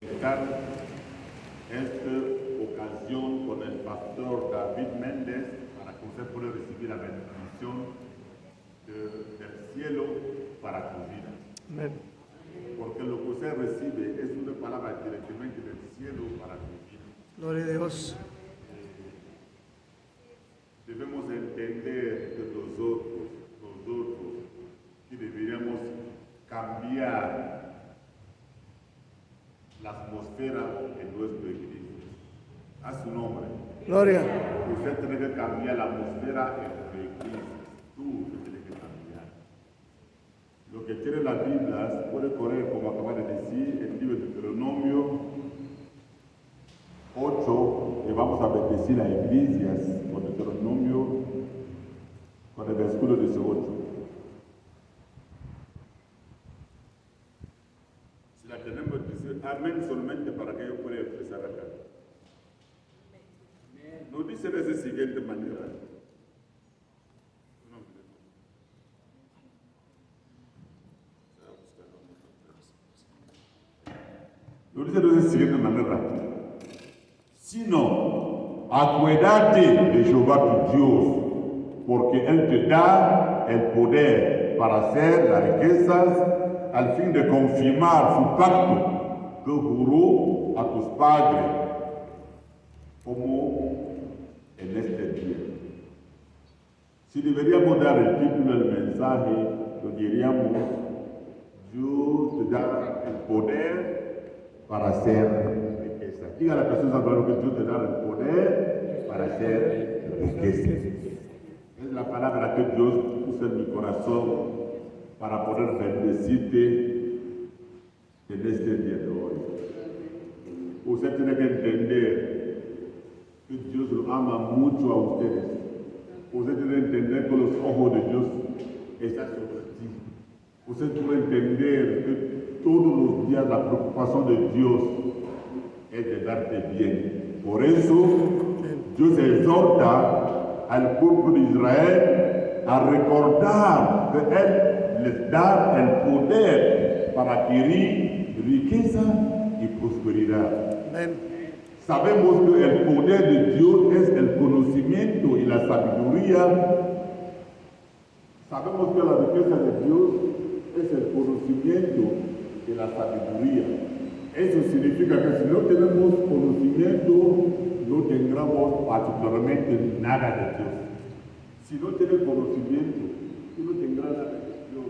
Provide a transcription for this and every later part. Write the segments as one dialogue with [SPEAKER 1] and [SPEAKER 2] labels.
[SPEAKER 1] Esta ocasión con el pastor David Méndez para que usted pueda recibir la bendición del cielo para tu vida.
[SPEAKER 2] Amén.
[SPEAKER 1] Porque lo que usted recibe es una palabra directamente del cielo para tu vida.
[SPEAKER 2] Gloria a Dios.
[SPEAKER 1] Debemos entender que nosotros que deberíamos cambiar la atmósfera en nuestra iglesia. A su nombre.
[SPEAKER 2] Gloria.
[SPEAKER 1] Usted tiene que cambiar la atmósfera en nuestra iglesia. Tú tienes que cambiar. Lo que quiere la Biblia puede correr, como acaba de decir, el libro de Deuteronomio 8, y vamos a bendecir a iglesias con Deuteronomio, con el versículo 18. Si la tenemos, dice amén solamente para que yo pueda expresar acá. Nos dice de esa siguiente manera. Nos dice de esa siguiente manera. Sino, acuérdate de Jehová tu Dios, porque Él te da el poder para hacer las riquezas al fin de confirmar su pacto que juró a tus padres, como en este día. Si deberíamos dar el título del mensaje, lo diríamos: Dios te da el poder para hacer riqueza. Diga a la persona alrededor que Dios te da el poder para hacer riqueza. Es la palabra que Dios puso en mi corazón para poder bendecirte en este día de hoy. Usted tiene que entender que Dios lo ama mucho a ustedes. Usted tiene que entender que los ojos de Dios están sobre ti. Usted tiene que entender que todos los días la preocupación de Dios es de darte bien. Por eso, Dios exhorta al pueblo de Israel a recordar que Él les da el poder para adquirir riqueza y prosperidad.
[SPEAKER 2] Amén.
[SPEAKER 1] Sabemos que el poder de Dios es el conocimiento y la sabiduría. Sabemos que la riqueza de Dios es el conocimiento y la sabiduría. Eso significa que si no tenemos conocimiento, no tendremos particularmente nada de Dios. Si no tienes conocimiento, tú no tendrás nada de Dios.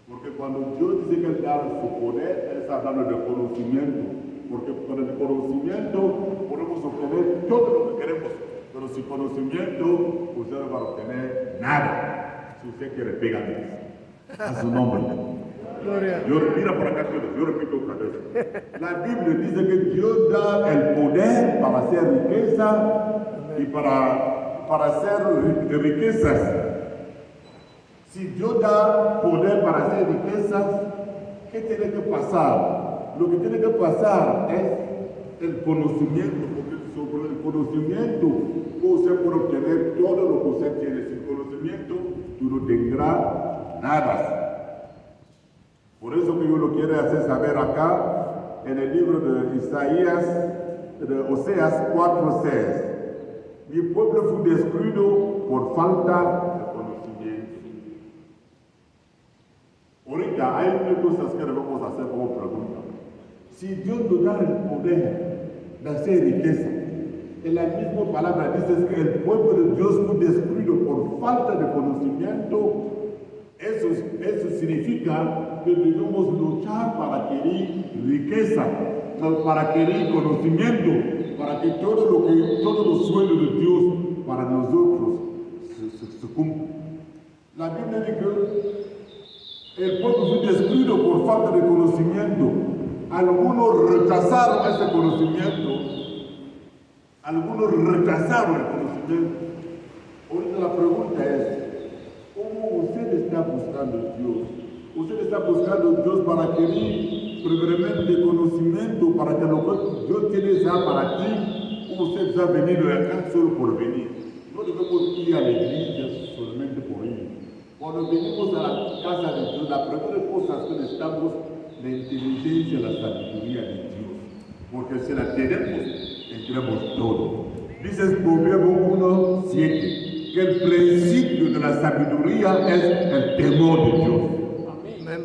[SPEAKER 1] Porque cuando Dios dice que Él da su poder, Él está hablando de conocimiento. Porque con el conocimiento podemos obtener todo lo que queremos. Pero sin conocimiento, usted no va a obtener nada. Si usted quiere, pégame a su nombre.
[SPEAKER 2] Gloria.
[SPEAKER 1] Mira por acá todos, yo repito otra vez. La Biblia dice que Dios da el poder para hacer riqueza y para hacer riquezas. Si Dios da poder para hacer riquezas, ¿qué tiene que pasar? Lo que tiene que pasar es el conocimiento, porque sobre el conocimiento usted puede obtener todo lo que usted tiene. Sin conocimiento, tú no tendrás nada. Por eso que yo lo quiero hacer saber acá, en el libro de Isaías, de Oseas 4:6. Mi pueblo fue destruido por falta de conocimiento. Ahorita hay unas cosas que debemos hacer como pregunta. Si Dios nos da el poder de hacer riqueza, en la misma palabra dice que el pueblo de Dios fue destruido por falta de conocimiento. Eso significa que debemos luchar para adquirir riqueza, para adquirir conocimiento, para que todos los sueños de Dios para nosotros se cumplan. La Biblia dice que el pueblo fue destruido por falta de conocimiento. Algunos rechazaron ese conocimiento. Algunos rechazaron el conocimiento. Ahorita la pregunta es: ¿cómo usted está buscando a Dios? Usted está buscando a Dios para adquirir primeramente conocimiento, para que lo que Dios tiene sea para ti. Usted está venido acá solo por venir. No debemos ir a la iglesia solamente por ir. Cuando venimos a la casa de Dios, la primera cosa que necesitamos es la inteligencia, la sabiduría de Dios. porque si la tenemos todo. Dice el Proverbio 1:7, que el principio de la sabiduría es el temor de Dios.
[SPEAKER 2] Amén.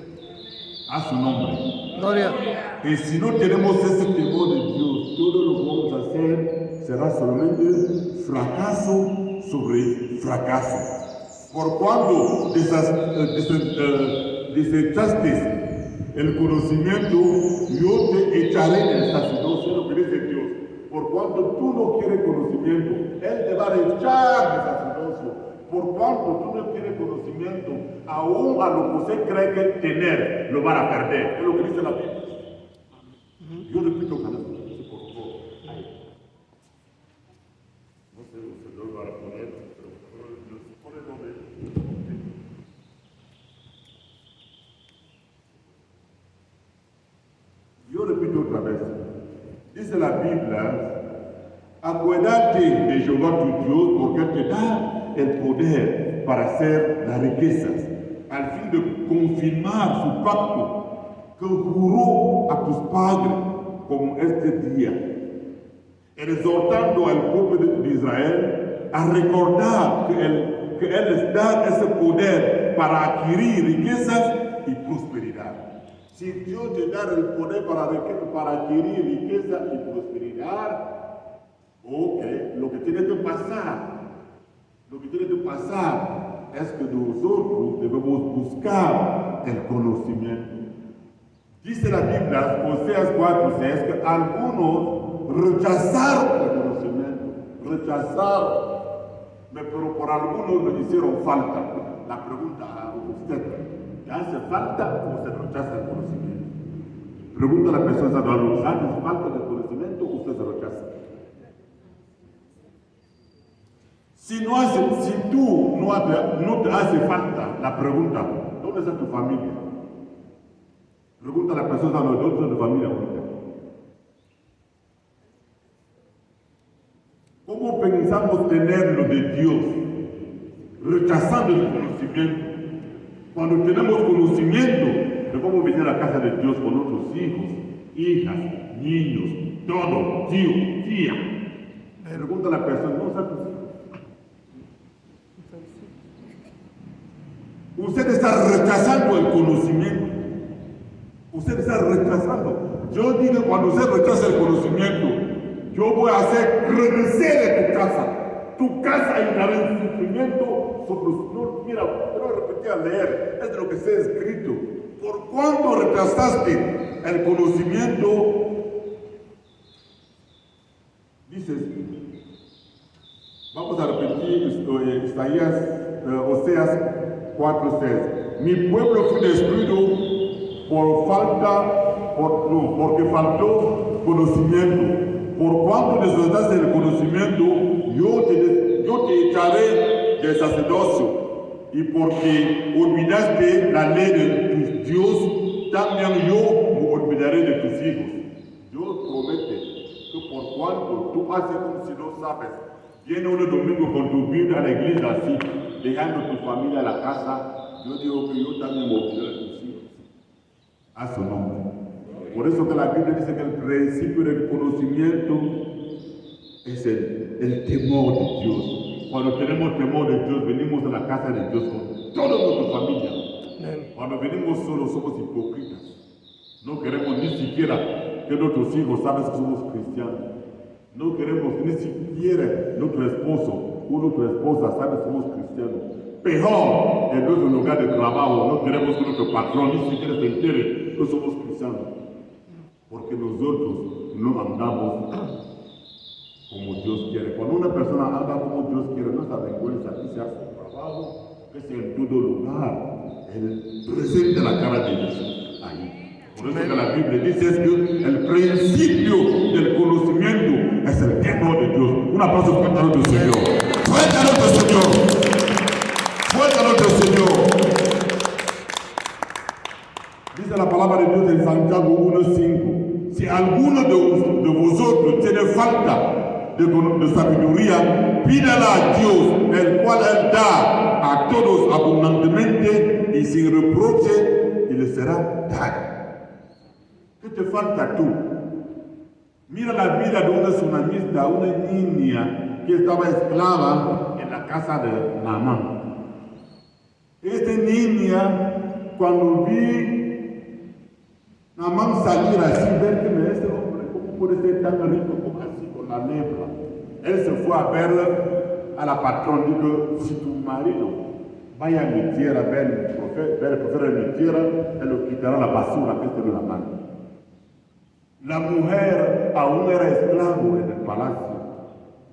[SPEAKER 1] A su nombre.
[SPEAKER 2] Gloria.
[SPEAKER 1] Y si no tenemos ese temor de Dios, todo lo que vamos a hacer será solamente fracaso sobre fracaso. Por cuando desechaste el conocimiento, yo te echaré del sacerdocio, lo que dice Dios. Por cuanto tú no quieres conocimiento, Él te va a echar del sacerdocio. Por cuanto tú no quieres conocimiento, aún a lo que usted cree que tener, lo van a perder. Es lo que dice la Biblia. Yo repito cada vez, por favor. Ahí. No sé si usted lo va a poner, pero pone donde. Yo repito otra vez. Dice la Biblia, acuérdate de Jehová tu Dios, porque Él te da el poder para hacer las riquezas, al fin de confirmar su pacto que juró a tus padres como este día, exhortando al pueblo de Israel a recordar que Él les da ese poder para adquirir riquezas y prosperidad. Si Dios te da el poder para adquirir riqueza y prosperidad, ok, lo que tiene que pasar es que nosotros debemos buscar el conocimiento. Dice la Biblia, Oseas 4:6, que algunos rechazaron el conocimiento, pero por algunos le hicieron falta. La pregunta a usted, ¿le hace falta o se rechaza el conocimiento? Pregunta a la persona, ¿le hace falta el conocimiento o usted se rechaza? Si tú no te hace falta, la pregunta, ¿dónde está tu familia? Pregunta a la persona, ¿dónde está tu familia ahorita? ¿Cómo pensamos tener lo de Dios? Rechazando el conocimiento. Cuando tenemos conocimiento, debemos venir a la casa de Dios con nuestros hijos, hijas, niños, todo, tío, tía. Pregunta a la persona, ¿dónde está tu hijos? Usted está rechazando el conocimiento. Usted está rechazando. Yo digo, cuando usted rechaza el conocimiento, yo voy a hacer renacer de tu casa. Tu casa entrará en sufrimiento sobre no, mira, pero repetir a leer, es de lo que está escrito. Por cuanto rechazaste el conocimiento, dices, vamos a repetir Oseas 4:6. Mi pueblo fue destruido porque faltó conocimiento. Por cuanto desechaste el conocimiento, yo te echaré del sacerdocio. Y porque olvidaste la ley de tus Dios, también yo me olvidaré de tus hijos. Dios promete que por cuanto tú haces como si no sabes, viene un domingo con tu Biblia a la iglesia así, dejando tu familia a la casa, yo digo que yo también me olvidaré de tus hijos. A su nombre. Por eso que la Biblia dice que el principio del conocimiento es el temor de Dios. Cuando tenemos temor de Dios, venimos a la casa de Dios con toda nuestra familia. Cuando venimos solos, somos hipócritas. No queremos ni siquiera que nuestros hijos saben que somos cristianos. No queremos ni siquiera nuestro esposo o nuestra esposa sabe que somos cristianos. Peor, en nuestro lugar de trabajo, no queremos que nuestro patrón ni siquiera se entere que somos cristianos. Porque nosotros no andamos como Dios quiere. Cuando una persona anda como Dios quiere, no se avergüenza, que se hace su trabajo, que sea en todo lugar. Él presenta la cara de Dios ahí. Por eso que la Biblia dice es que el principio del conocimiento es el temor de Dios. Un aplauso fuerte a nuestro Señor. Fuerte a nuestro Señor. Fuerte a nuestro Señor. Dice la palabra de Dios en Santiago 1:5. Si alguno de vosotros tiene falta de sabiduría, pídala a Dios, el cual Él da a todos abundantemente y sin reproche, y le será dado. ¿Qué te falta tú? Mira la vida de una tsunamista, una niña que estaba esclava en la casa de Naamán. Esta niña, cuando vi Naamán salir así, ver que este hombre, ¿cómo puede ser tan rico como así, con la lepra? Él se fue a ver a la patrona y dijo, si tu marido vaya a mi tierra, ver el profeta en mi tierra, él lo quitará la basura que está en la mano. La mujer aún era esclavo en el palacio.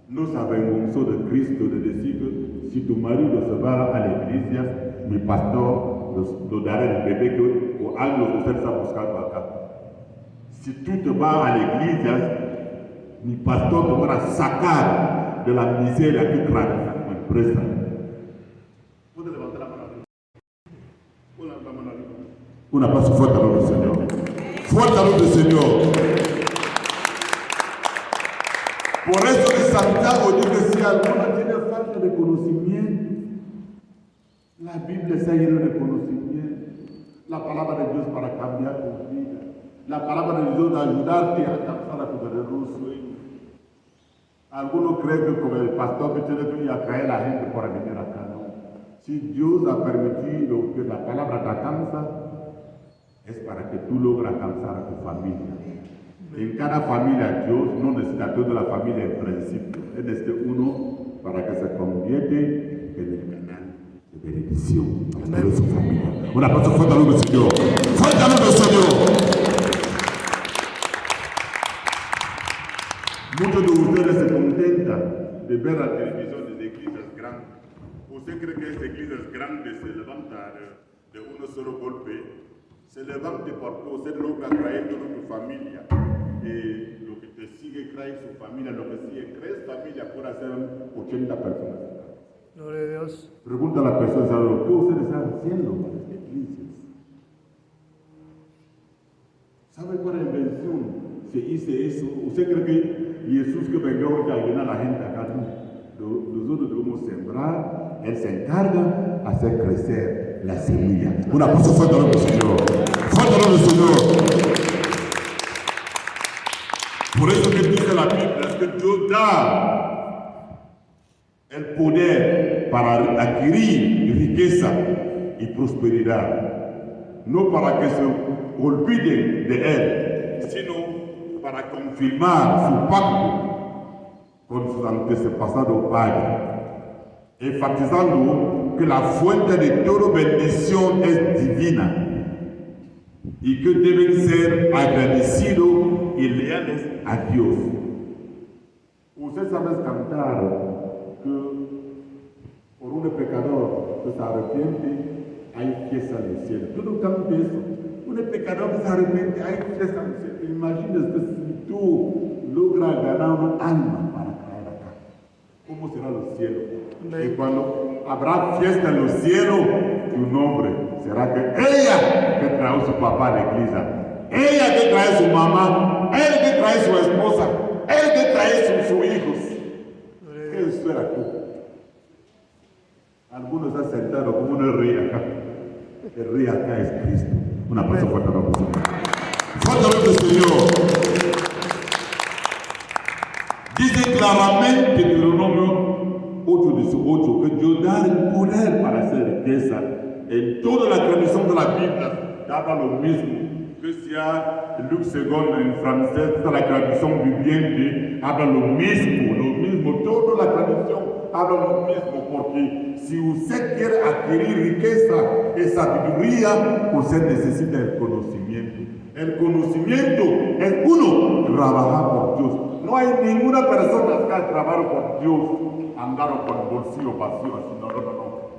[SPEAKER 1] No se avergonzó de Cristo de decir que si tu marido se va a la iglesia, mi pastor lo dará el bebé que o algo que usted está buscando acá. Si tú te vas a la iglesia, mi pastor te va a sacar de la miseria que trae en presa. ¿Puede levantar la mano arriba? Pon la mano arriba. Un aplauso fuerte al nombre del Señor. Fuerte al nombre del Señor. Por eso que Santiago dice que si alguno tiene falta de conocimiento, la Biblia está llena de conocimiento. La palabra de Dios para cambiar tu vida. La palabra de Dios para ayudarte a alcanzar a tu verdadero sueño. Algunos creen que como el pastor que tiene que ir a traer a la gente para venir acá, no. Si Dios ha permitido que la palabra te alcanza, es para que tú logres alcanzar a tu familia. En cada familia Dios no necesita toda la familia en principio. Él necesita uno para que se convierte en el canal de bendición para toda su familia. Un aplauso fuerte al nombre del Señor. Fuerte al nombre del Señor. Muchos de ustedes se contentan de ver la televisión de iglesias grandes. ¿Usted cree que esta iglesia grande se levanta de uno solo golpe? Se levanta porque usted logra traer toda tu familia. Lo que te sigue trae su familia, lo que sigue, 3 familias puede hacer 80 personas.
[SPEAKER 2] Gloria a Dios.
[SPEAKER 1] Pregunta a la persona, ¿qué ustedes están haciendo para esta iglesia? ¿Sabe cuál es la invención? Se hice eso. ¿Usted cree que Jesús que venga hoy a llenar a la gente acá? Nosotros debemos sembrar, Él se encarga de hacer crecer la semilla. Un aplauso fuerte al nombre del Señor. Fuerte al nombre del Señor. Por eso que dice la Biblia, es que Dios da el poder para adquirir riqueza y prosperidad. No para que se olviden de Él, sino para confirmar su pacto con sus antepasados padres, enfatizando que la fuente de toda bendición es divina y que deben ser agradecidos y leales a Dios. Usted sabe cantar que por un pecador que se arrepiente hay fiesta en el cielo. Tú no cantas eso. Un pecador que se arrepiente hay fiesta en el cielo. Imagínate si tú logras ganar un alma para caer acá. ¿Cómo será los cielos? Y cuando habrá fiesta en los cielos, tu nombre será que ella que trae a su papá a la iglesia, ella que trae a su mamá, él que trae a su esposa, él que trae a sus hijos. Eso era tú. Algunos están sentados como un rey acá. El rey acá es Cristo. Un aplauso fuerte para el Señor. Fuerte al Señor. Dice claramente en Deuteronomio 8:18 que Dios da el poder para hacer riqueza. En toda la tradición de la Biblia habla lo mismo. Que sea Luc II en francés, la tradición viviente, habla lo mismo. Toda la tradición habla lo mismo, porque si usted quiere adquirir riqueza y sabiduría, usted necesita el conocimiento. El conocimiento es uno, trabajar por Dios. No hay ninguna persona que trabaje por Dios andando con el bolsillo vacío, así, no.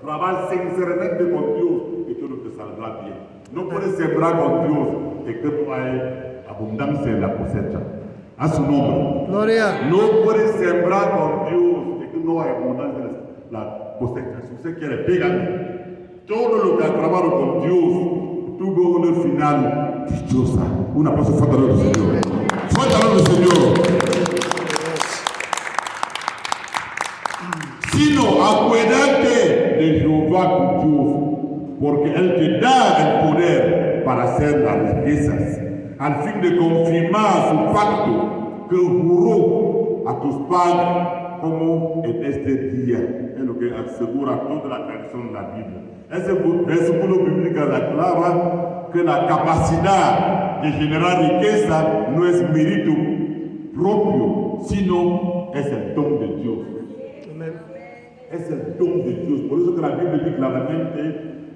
[SPEAKER 1] Trabaja sinceramente con Dios y todo te saldrá bien. No puedes sembrar con Dios y que no hay abundancia en la cosecha. A su nombre.
[SPEAKER 2] Gloria.
[SPEAKER 1] No puedes sembrar con Dios y que no hay abundancia en la cosecha. Si usted quiere, pégame. Todo lo que ha trabajado con Dios tuvo un final dichosa. Un aplauso fuerte al Señor. Fuerte al Señor. Sino acuérdate de Jehová tu Dios, porque Él te da el poder para hacer las riquezas, al fin de confirmar su pacto que juró a tus padres como en este día. Es lo que asegura toda la tradición de la Biblia. Ese versículo bíblico aclara que la capacidad de generar riqueza no es mérito propio, sino es el don de Dios.
[SPEAKER 2] Amén.
[SPEAKER 1] Es el don de Dios. Por eso que la Biblia dit claramente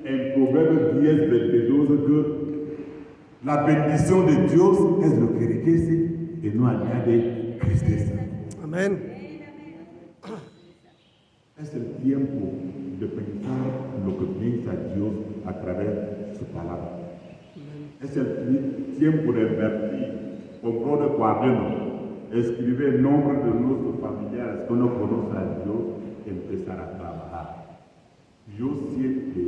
[SPEAKER 1] en Proverbios 10, 22 que la bendición de Dios es lo que enriquece y no añade tristeza.
[SPEAKER 2] Amén.
[SPEAKER 1] Es el tiempo de pensar lo que piensa Dios a través de su palabra. Es el tiempo de invertir, comprar de cuadernos, escribir el nombre de nuestros familiares que no conocen a Dios y empezar a trabajar. Yo siento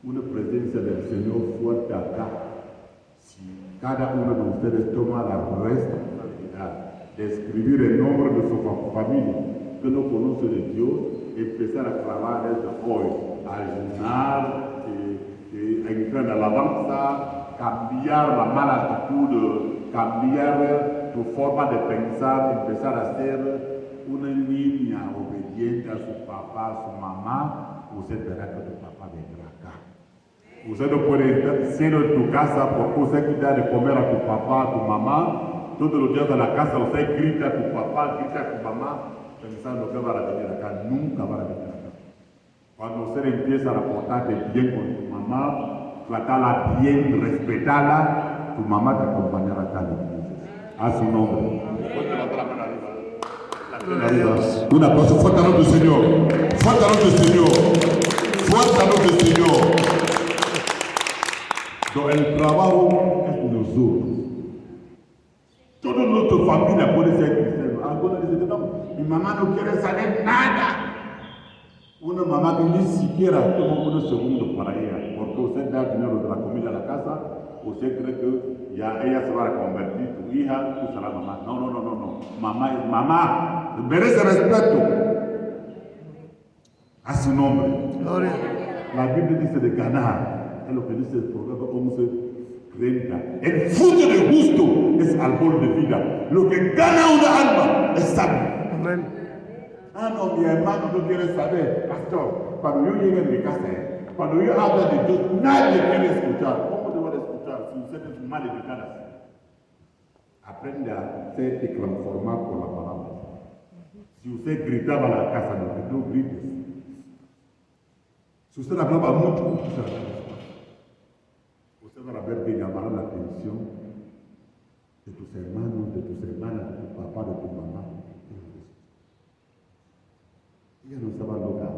[SPEAKER 1] una presencia del Señor fuerte acá. Si cada uno de ustedes toma la responsabilidad de escribir el nombre de su familia que no conoce de Dios, empezar a trabajar desde hoy, a ayunar, a entrar en la alabanza, cambiar la mala actitud, cambiar tu forma de pensar, empezar a ser una niña obediente a su papá, a su mamá. Usted verá que tu papá vendrá acá. Usted no puede ser en tu casa porque usted quiere de comer a tu papá, a tu mamá. Todos los días en la casa usted grita a tu papá, grita a tu mamá, pensando que va a venir acá. Nunca va a venir acá. Cuando usted empieza a portarte bien con tu mamá, tratarla bien, respetarla, tu mamá te acompañará acá en la iglesia. A su nombre. Un aplauso fuerte al nombre del Señor. Fuerte al nombre del Señor. Fuerte al nombre del Señor. El trabajo es nosotros. Toda nuestra familia puede ser cristiana. Algunos dicen, no, mi mamá no quiere saber nada. Una mamá que ni siquiera toma unos segundos para ella, porque usted da dinero de la comida a la casa, usted cree que ya ella se va a convertir, tu hija, tú serás mamá. No. Mamá es mamá. Merece respeto. A su nombre.
[SPEAKER 2] Gloria.
[SPEAKER 1] La Biblia dice de ganar. Es lo que dice el Proverbio 11:30. El fruto del justo es árbol de vida. Lo que gana una alma es sabio.
[SPEAKER 2] Amén.
[SPEAKER 1] Ah, no, mi hermano no quiere saber. Pastor, cuando yo llegue a mi casa, cuando yo hablo de Dios, nadie quiere escuchar. ¿Cómo te van a escuchar si usted es mal educada? Aprende a hacerte transformar por la palabra. Si usted gritaba a la casa, no grites. Si usted hablaba mucho, usted va a ver que llamará la atención de tus hermanos, de tus hermanas, de tu papá, de tu mamá. Ella no estaba loca.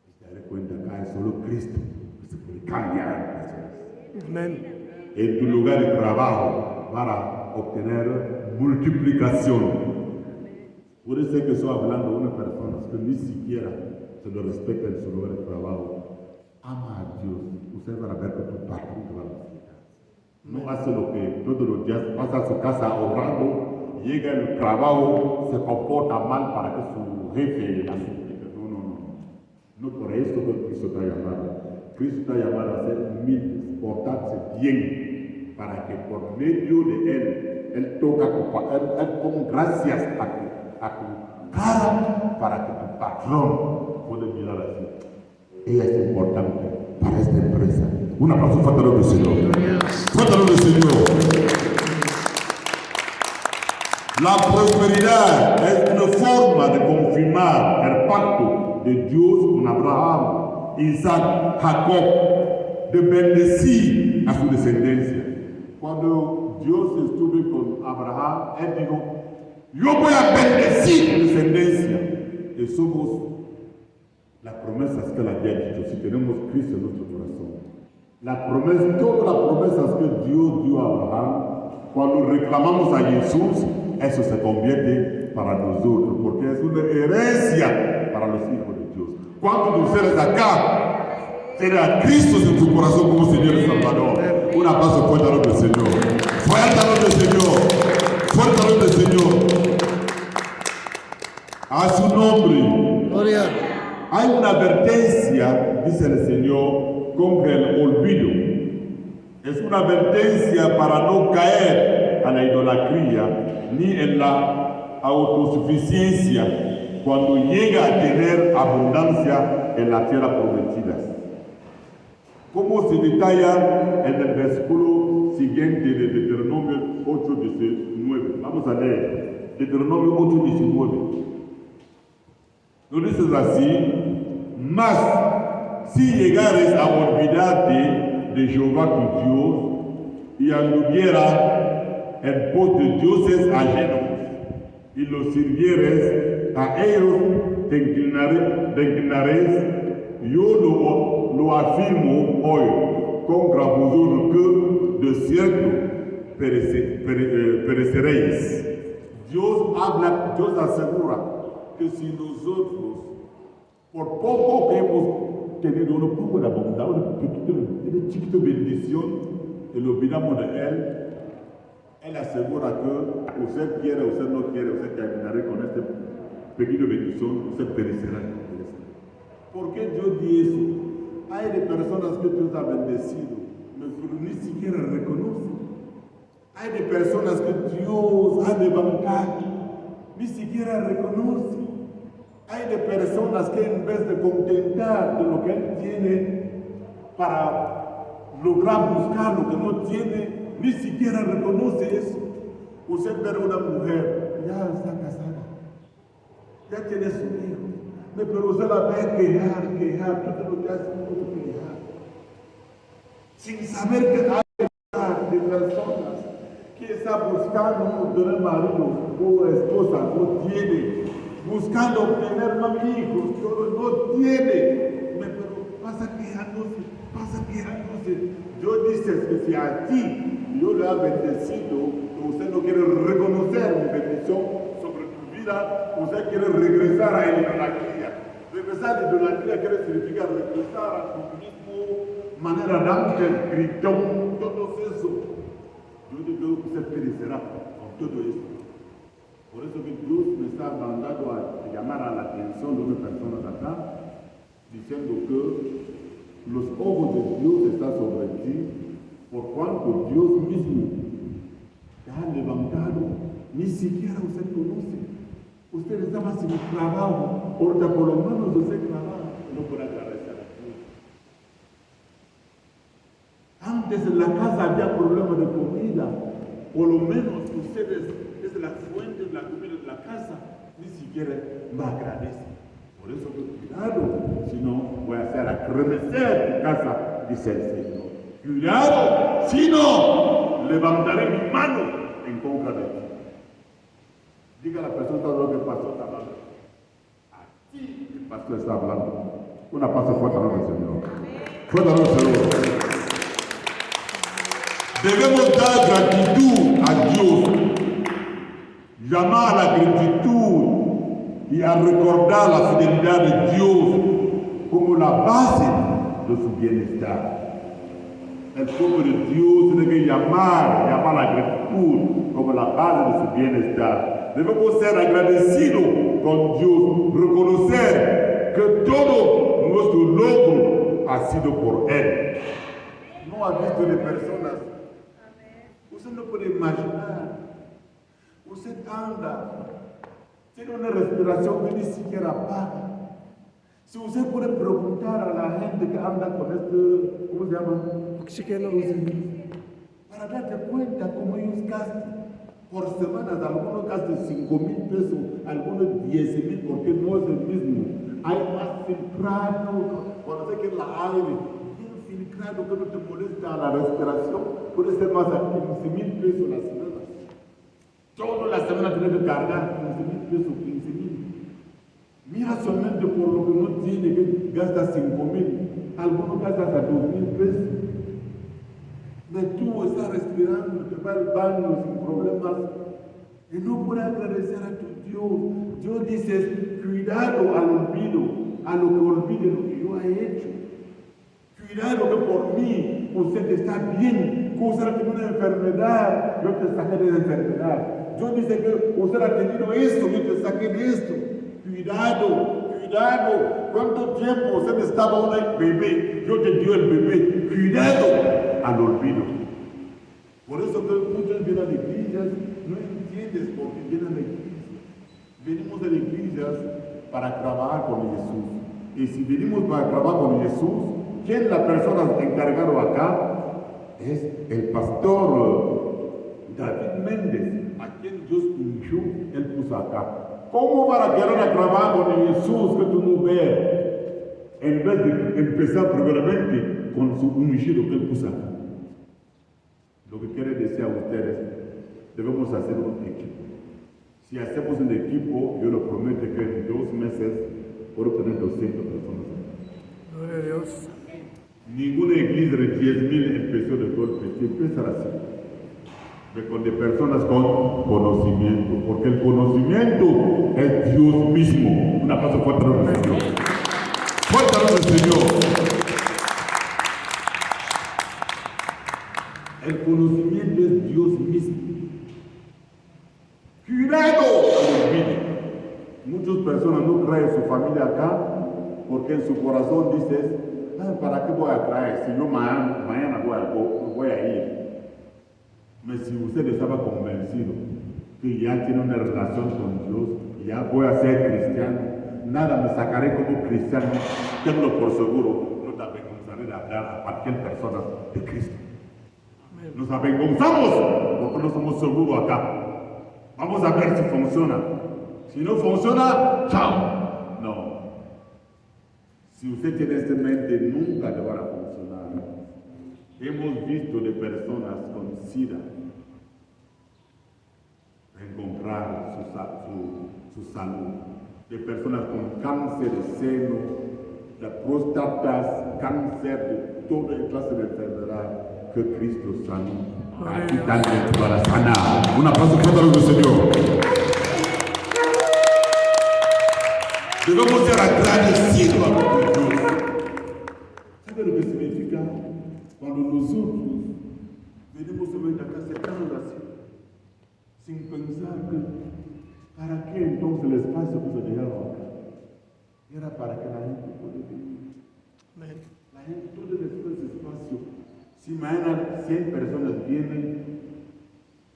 [SPEAKER 1] Y se da cuenta que es solo Cristo que se puede cambiar personas.
[SPEAKER 2] Amén.
[SPEAKER 1] En tu lugar de trabajo para obtener multiplicación. Puede ser que estoy hablando de una persona que ni siquiera se lo respeta en su lugar de trabajo. Ama a Dios. Usted va a ver que tu patrón te va a necesitar. No hace lo que todos los días pasa a su casa ahorrando, llega al trabajo, se comporta mal para que su jefe la suplique. No por eso que Cristo te ha llamado. Cristo te ha llamado a ser humilde, portarse bien, para que por medio de Él toca Él con gracias a tu cara, para que tu patrón pueda mirar así. Ella es importante para esta empresa. Un aplauso fuerte al Señor. Fuerte al Señor. La prosperidad es una forma de confirmar el pacto de Dios con Abraham, Isaac, Jacob, de bendecir a su descendencia. Cuando Dios estuvo con Abraham, Él dijo, yo voy a bendecir tu descendencia. Y somos las promesas que Él había dicho, si tenemos Cristo en nuestro corazón. Todas las promesas que Dios dio a Abraham, cuando reclamamos a Jesús, eso se convierte para nosotros, porque es una herencia para los hijos de Dios. Cuando tú eres acá, tiene a Cristo en tu corazón como Señor y Salvador. Un aplauso fuerte al nombre del Señor. Fuerte al nombre del Señor. Fuerte al nombre del Señor. A su nombre.
[SPEAKER 2] Gloria.
[SPEAKER 1] Hay una advertencia, dice el Señor, contra el olvido. Es una advertencia para no caer a la idolatría ni en la autosuficiencia cuando llega a tener abundancia en la tierra prometida. Como se detalla en el versículo siguiente de Deuteronomio 8:19. Vamos a leer Deuteronomio 8:19. Lo dices así: mas si llegares a olvidarte de Jehová tu Dios y anduviera en pos de dioses ajenos y los sirvieres, a ellos te inclinaréis. Yo lo afirmo hoy contra vosotros que de cierto pereceréis. Dios habla, Dios asegura que si nosotros, por poco que hemos tenido un poco de abundancia, una chiquita bendición, y lo olvidamos de Él asegura que usted quiere, usted no quiere, usted terminará con esta pequeña bendición, usted perecerá. ¿Por qué Dios dice eso? Hay de personas que Dios ha bendecido, pero ni siquiera reconocen. Hay de personas que Dios ha levantado, ni siquiera reconocen. Hay de personas que en vez de contentar de lo que Él tiene para lograr buscar lo que no tiene, ni siquiera reconoce eso. Usted ve a una mujer, ya está casada, ya tiene su hijo, pero usted la ve quejar, todo lo que hace, todo quejar, sin saber que hay de personas que están buscando tener marido o esposa, no tiene, buscando obtener más hijos, pero no tiene, pero pasa quejándose. Dios dice que si a ti Dios le ha bendecido, usted no quiere reconocer mi bendición sobre tu vida, usted quiere regresar a la idolatría. Regresar a la idolatría quiere significar regresar a tu mismo manera de antes, gritón, todo eso. Yo digo que usted perecerá con todo esto. Por eso que Dios me está mandando a llamar a la atención de una persona de acá, diciendo que los ojos de Dios están sobre ti, por cuanto Dios mismo te ha levantado, ni siquiera usted conoce. Usted estaba sin trabajo, ahorita por lo menos usted trabaja, no puede agradecer a Dios. Antes en la casa había problemas de comida, por lo menos ustedes es la fuente de la comida de la casa, ni siquiera me agradecen. Por eso cuidado, si no voy a hacer acrecer tu casa, dice el Señor. Cuidado, si no, levantaré mi mano en contra de ti. Diga a la persona todo lo que el pastor está hablando. Aquí el pastor está hablando. Una paz fuerte a nombre del Señor. Fuerte a nombre del Señor. Debemos dar gratitud a Dios. Llamar a la gratitud y a recordar la fidelidad de Dios como la base de su bienestar. El pueblo de Dios tiene que llamar a la gratitud como la base de su bienestar. Debemos ser agradecidos con Dios, reconocer que todo nuestro logro ha sido por Él. No ha visto de personas. Usted no puede imaginar. Usted anda. Tiene una respiración que ni siquiera paga. Si usted puede preguntar a la gente que anda con este, ¿cómo se llama?
[SPEAKER 2] Oxígeno.
[SPEAKER 1] Para darte cuenta cómo ellos gastan. Por semanas, algunos gastan 5,000 pesos, algunos 10,000, porque no es el mismo. Hay más filtrado, cuando sé que es la aire, bien filtrado que no te molesta la respiración, puede ser más a 15,000 pesos la semana. Toda la semana tienes que cargar 15,000 pesos, 15,000. Mira solamente por lo que no tiene, que gasta 5,000. Algunos gastan hasta 2,000 pesos. De tú estás respirando, te va al baño sin problemas. Y no puedes agradecer a tu Dios. Dios dice, cuidado al olvido, a lo que olvide lo que yo he hecho. Cuidado que por mí usted está bien, que usted ha tenido una enfermedad, yo te saqué de la enfermedad. Dios dice que usted ha tenido esto, yo te saqué de esto. Cuidado, cuidado. ¿Cuánto tiempo usted estaba un bebé? Yo te dio el bebé. Cuidado al olvido. Por eso que muchos vienen a la iglesia, no entiendes por qué vienen a la iglesia. Venimos a la iglesia para trabajar con Jesús. Y si venimos para trabajar con Jesús, ¿quién es la persona encargada acá? Es el pastor David Méndez, a quien Dios ungió, él puso acá. ¿Cómo para querer trabajar con Jesús que tú no ves? En vez de empezar primeramente con su ungido que él puso acá. Lo que quiere decir a ustedes, debemos hacer un equipo. Si hacemos un equipo, yo lo prometo que en 2 meses puedo tener 200 personas.
[SPEAKER 2] Gloria a Dios.
[SPEAKER 1] Ninguna iglesia de 10,000 empezó de golpe, si empieza así. Con de personas con conocimiento, porque el conocimiento es Dios mismo. Una cosa fuerte al Señor. Fuerte al Señor. El conocimiento es Dios mismo. Cuidado con el vino. Muchas personas no traen su familia acá porque en su corazón dices, ¿para qué voy a traer? Si yo mañana voy a ir. Pero si usted estaba convencido que ya tiene una relación con Dios, ya voy a ser cristiano, nada me sacaré como cristiano, tengo por seguro, no te avergonzaré de hablar a cualquier persona de Cristo. Nos avergonzamos porque no somos seguros acá. Vamos a ver si funciona. Si no funciona, chao. No. Si usted tiene esta mente, nunca le va a funcionar. Hemos visto de personas con SIDA encontrar su salud. De personas con cáncer de seno, de próstatas, cáncer de toda clase de enfermedad que Cristo sanó. Aquí también para sanar. Un aplauso fuerte al Señor. Debemos ser agradecidos a Dios. ¿Sabe lo que significa? Cuando nosotros venimos a ver acá sentados así, sin pensar que, ¿para qué entonces el espacio que se dejaba acá? Era para que la gente pueda vivir. La gente, todo el espacio. Si mañana 100 personas vienen,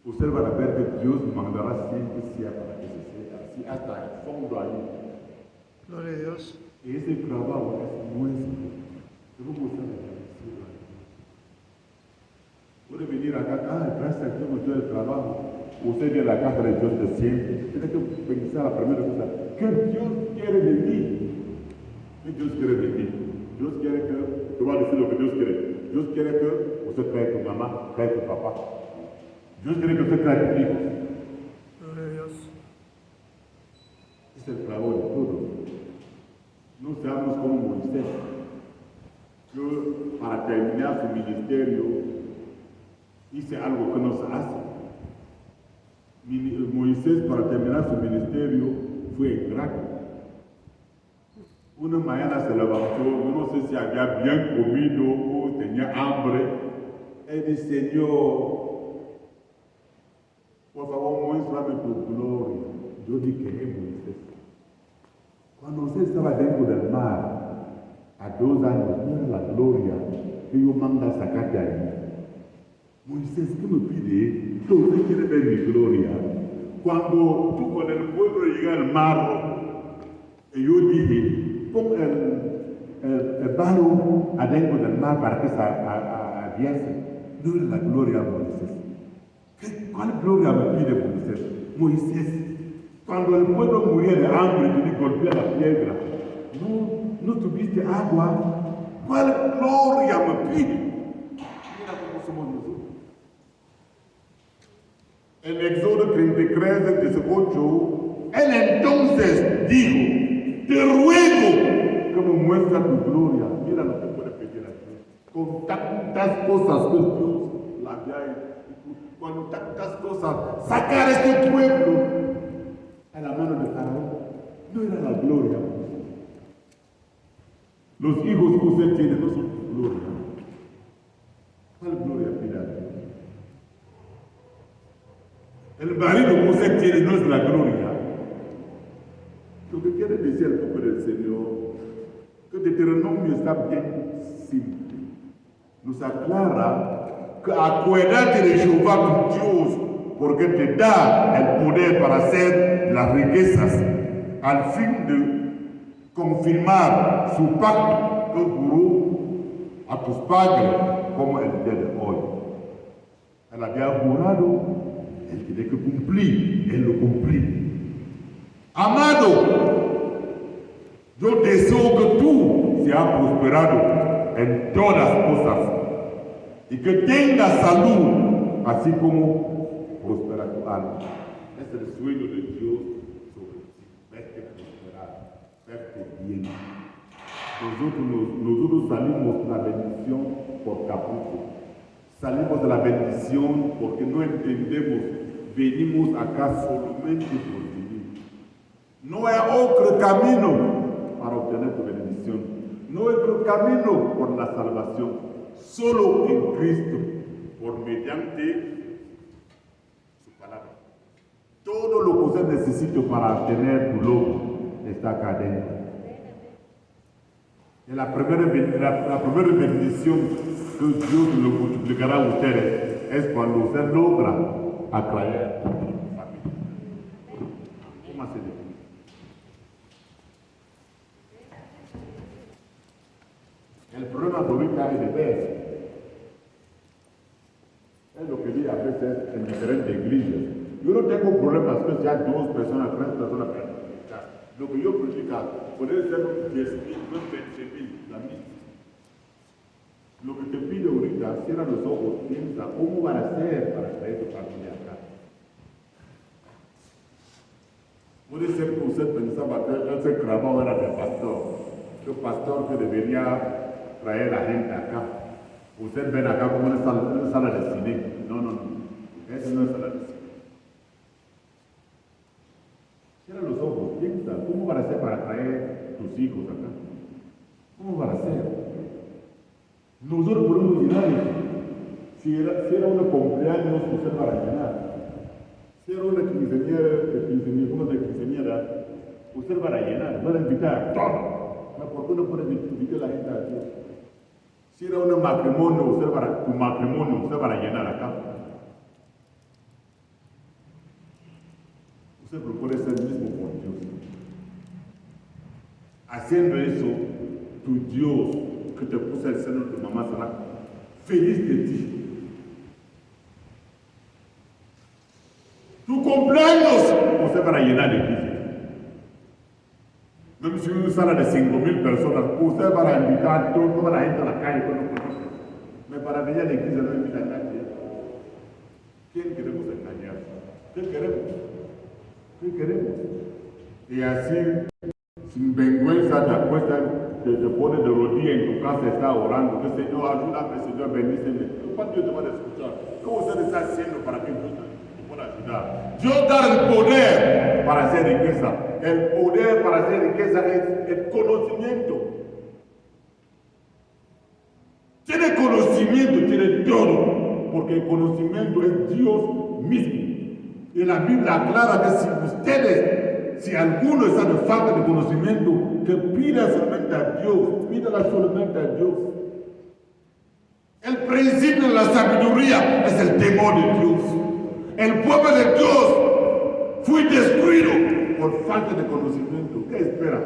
[SPEAKER 1] usted va a ver que Dios mandará 100 que sea para que se sea así, hasta el fondo ahí.
[SPEAKER 2] Gloria a Dios.
[SPEAKER 1] Y ese trabajo es nuestro. Debemos estar agradecidos. Puede venir acá, gracias a Dios me dio el trabajo. Usted viene a la casa de Dios de siempre. Tiene que pensar la primera cosa, ¿qué Dios quiere de mí? ¿Qué Dios quiere de mí? Dios quiere que, te voy a decir lo que Dios quiere. Dios quiere que usted traiga tu mamá, traiga tu papá. Dios quiere que usted traiga tus hijos.
[SPEAKER 2] Gloria a Dios.
[SPEAKER 1] Es el trabajo de todos. No seamos como Moisés. Yo, para terminar su ministerio, hice algo que no se hace. Moisés, para terminar su ministerio, fue ingrato. Una mañana se levantó, yo no sé si había bien comido o tenía hambre. Él dice, Señor, por favor, muéstrame tu gloria. Yo dije, Moisés, cuando usted estaba dentro del mar, a 2 años, no era la gloria que yo manda a sacar de ahí. Moisés, ¿qué me pide? Que usted quiere ver mi gloria. Cuando tú con el pueblo llega al mar, y yo dije, pon el barro adentro del mar para que se aviase. No era la gloria de Moisés. ¿Cuál gloria me pide Moisés? Moisés, cuando el pueblo moría de hambre y golpeaba la piedra, no tuviste agua. ¿Cuál gloria me pide? Mira cómo somos nosotros. En Éxodo 33, 18, él entonces dijo, te ruego que me muestres tu gloria. Mira lo que puede pedir a Dios. Con tantas cosas que Dios la había hecho, con tantas cosas, sacar a este pueblo a la mano de Faraón, no era la gloria. Los hijos que usted tiene no son tu gloria. ¿Cuál gloria pide a Dios? El marido que usted tiene no es la gloria. Lo que quiere decir el pueblo del Señor, que Deuteronomio está bien simple. Nos aclara acuérdate de Jehová tu Dios, porque te da el poder para hacer las riquezas, al fin de confirmar su pacto que juró a tus padres, como el día de hoy. Él había jurado, él tiene que cumplir, él lo cumplió. Amado, yo deseo que tú seas prosperado en todas cosas y que tengas salud, así como prospera tu alma. Es el sueño de Dios sobre ti. Verte prosperar, verte bien. Nosotros salimos de la bendición por capricho. Salimos de la bendición porque no entendemos. Venimos acá solamente por vivir. No hay otro camino para obtener tu bendición. No hay otro camino por la salvación. Solo en Cristo, por mediante su palabra. Todo lo que usted necesita para obtener tu logro está acá adentro. Y la primera bendición que Dios lo multiplicará a ustedes es cuando usted logra atraer a su familia. ¿Cómo se dice? El problema de ahorita es de ver. Es lo que vi a veces en diferentes iglesias. Yo no tengo problemas que sea 2 personas, 3 personas para predicar. Lo que yo predico puede ser 10,000, 20,000, la misma. Lo que te pido ahorita, cierra los ojos, piensa, ¿cómo van a hacer para traer tu familia acá? Puede ser que usted pensaba que ese clamor era del pastor. El pastor que debería traer a la gente acá. Usted ven acá como una sala de cine. No. Esa no es sala de cine. Cierra los ojos, piensa, ¿cómo van a hacer para traer tus hijos acá? ¿Cómo van a hacer? Nosotros podemos llenar eso. Si era una cumpleaños, usted va a llenar. Si era una quinceañera, usted va a llenar, va a invitar todo. ¿Por qué no puede invitar a la gente aquí? Si era un matrimonio, usted va a llenar acá. Usted procura ser el mismo por Dios. Haciendo eso, tu Dios que te puso el seno de tu mamá será feliz de ti. Tu cumpleaños, usted va a llenar de iglesia. Même si una sala de 5,000 personas, usted va a invitar a toda la gente a la calle que no conoce. Pero para venir a la iglesia no invita a nadie. ¿Quién queremos engañar? ¿Qué queremos? Y así, sin vergüenza, te acuestas, te pones de rodillas en tu casa, está orando. Que Señor, ayúdame, Señor, bendíceme. ¿Cuánto Dios te va a escuchar? ¿Qué usted está haciendo para que Dios te pueda ayudar? Dios da el poder para hacer riqueza. El poder para hacer riqueza es el conocimiento. Tiene conocimiento, tiene todo, porque el conocimiento es Dios mismo. Y la Biblia aclara que si alguno está de falta de conocimiento, que pida solamente a Dios, pídala solamente a Dios. El principio de la sabiduría es el temor de Dios. El pueblo de Dios fue destruido por falta de conocimiento. ¿Qué espera?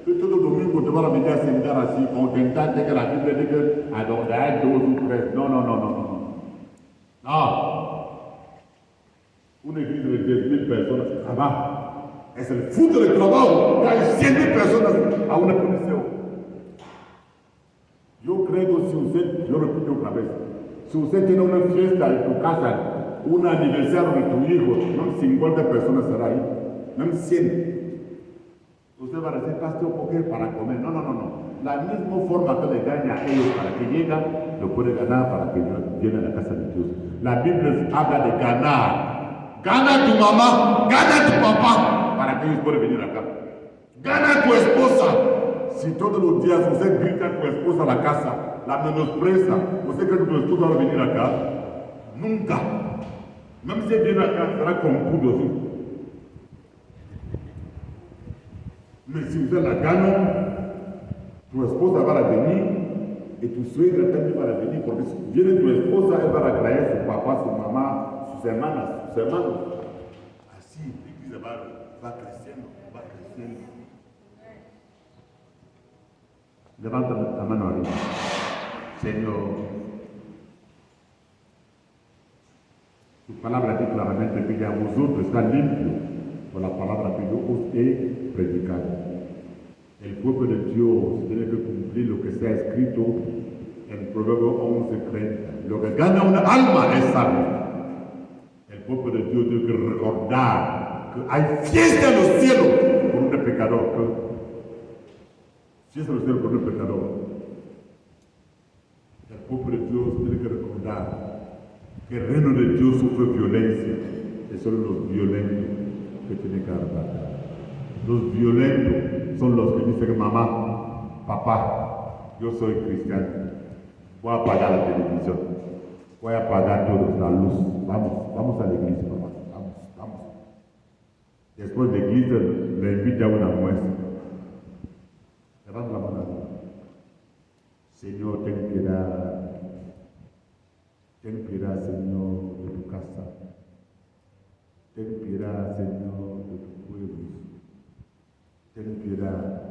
[SPEAKER 1] Que todo domingo te van a venir a sentar así, contentarte que la Biblia diga a donde hay 2 o 3. No. Una iglesia de 10,000 personas, jamás. Es el fruto del trabajo que hay 100,000 personas a una comisión. Yo creo que si usted, yo repito otra vez, si usted tiene una fiesta en tu casa, un aniversario de tu hijo, no 50 personas será ahí, no 100. Usted va a decir, pastor, ¿por qué? Para comer. No. La misma forma que le gana a ellos para que lleguen, lo puede ganar para que llegue a la casa de Dios. La Biblia habla de ganar. Gana a tu mamá, gana a tu papá para que ellos puedan venir acá. Gana a tu esposa. Si todos los días usted grita a tu esposa a la casa, la menosprecia, ¿usted cree que tu esposa va a venir acá? Nunca. Même si viene acá, será con pudo así. Pero si usted la gana, tu esposa va a venir Y tu suegra también va a venir, porque si viene tu esposa, él va a traer a su papá, su mamá, sus hermanas, sus hermanos. Así, la iglesia va creciendo, va creciendo. Levanta la mano arriba. Señor, tu palabra dice claramente que ya vosotros están limpios por la palabra que yo os he predicado. El pueblo de Dios tiene que cumplir lo que está escrito en Proverbios 11:30. Lo que gana una alma es salvo. El pueblo de Dios tiene que recordar que hay fiesta en los cielos por un pecador. Fiesta en los cielos por un pecador. El pueblo de Dios tiene que recordar que el reino de Dios sufre violencia. Y son los violentos que tienen que arrebatar. Los violentos son los que dicen: mamá, papá, yo soy cristiano, voy a apagar la televisión, voy a apagar todos la luz, vamos a la iglesia, papá, vamos. Después de la iglesia le invita a una muestra. Levanta la mano. Señor, ten piedad, Señor, de tu casa, ten piedad, Señor, de tu pueblo. Ten piedad,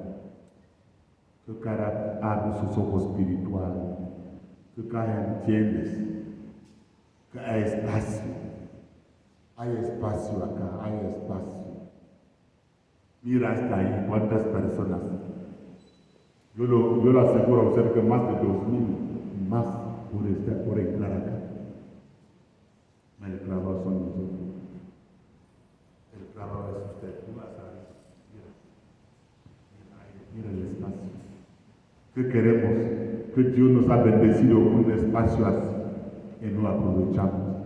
[SPEAKER 1] que cada abre sus ojos espirituales, que cada entiendes que hay espacio acá, hay espacio. Mira hasta ahí cuántas personas. Yo lo aseguro a usted que más de 2,000 más por entrar acá. El clavado son nosotros. El clavado es usted. Tú vas a ver. Mira el espacio. ¿Qué queremos? Que Dios nos ha bendecido con un espacio así y no aprovechamos.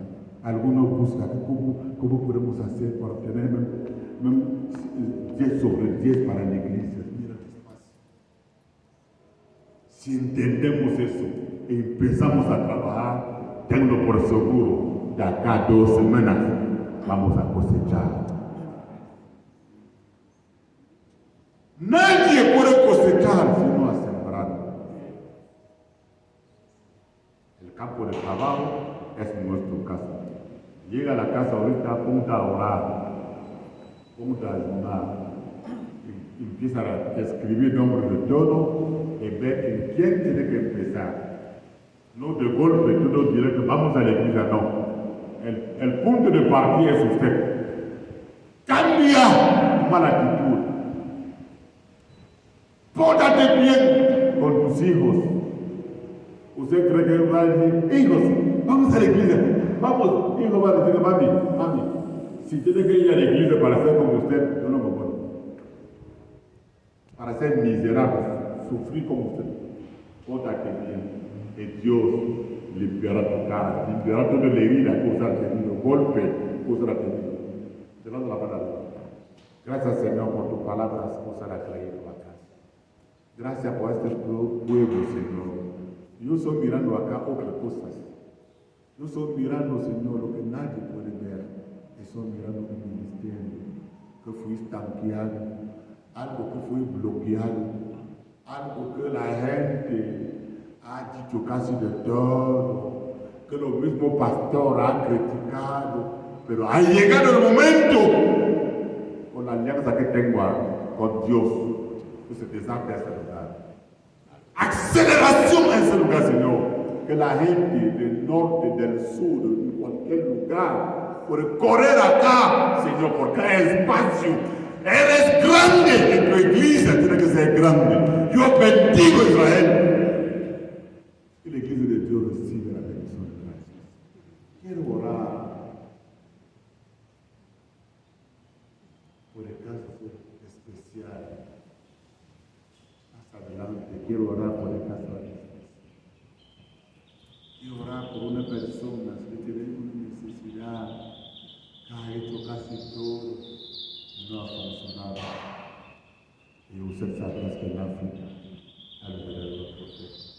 [SPEAKER 1] Algunos buscan cómo podemos hacer para tener 10 sobre 10 para la iglesia. Mira el espacio. Si entendemos eso y empezamos a trabajar, tengo por seguro, de acá a 2 semanas vamos a cosechar. Nadie puede cosechar si no ha sembrado. El campo de trabajo es nuestra casa. Llega a la casa ahorita, ponte a orar, ponte a ayunar. Empieza a escribir el nombre de todo y ver en quién tiene que empezar. No de golpe, tú no dirás que vamos a la iglesia, no. El punto de partida es usted. Cambia tu mala actitud. Pórtate bien con tus hijos. Usted cree que va a decir: hijos, vamos a la iglesia. Vamos, hijo, va a decir: mami, si tiene que ir a la iglesia para ser como usted, yo no me puedo. Para ser miserable, sufrir como usted. Pórtate bien. Y Dios limpiará tu cara, limpiará toda la herida que usted ha tenido, golpe que usted ha tenido. Te dando la palabra. Gracias, Señor, por tu palabra que usted ha traído acá. Gracias por este pueblo, Señor. Yo estoy mirando acá otras cosas. Yo estoy mirando, Señor, lo que nadie puede ver. Estoy mirando un ministerio que fue estanqueado, algo que fue bloqueado, algo que la gente ha dicho casi de todo, que lo mismo pastor ha criticado, pero ha llegado el momento, con la alianza que tengo con Dios, que se desate ese lugar. Aceleración en ese lugar, Señor. Que la gente del norte, del sur, de cualquier lugar, puede correr acá, Señor, porque hay espacio. Eres grande en tu iglesia, tiene que ser grande. Yo bendigo a Israel. Que la iglesia de Dios recibe la bendición de gracias. Quiero orar por el caso especial. Más adelante, quiero orar por el caso especial. Quiero orar por una persona que tiene una necesidad, que ha hecho casi todo y no ha funcionado. Y usted sabrá que en África alrededor del proceso.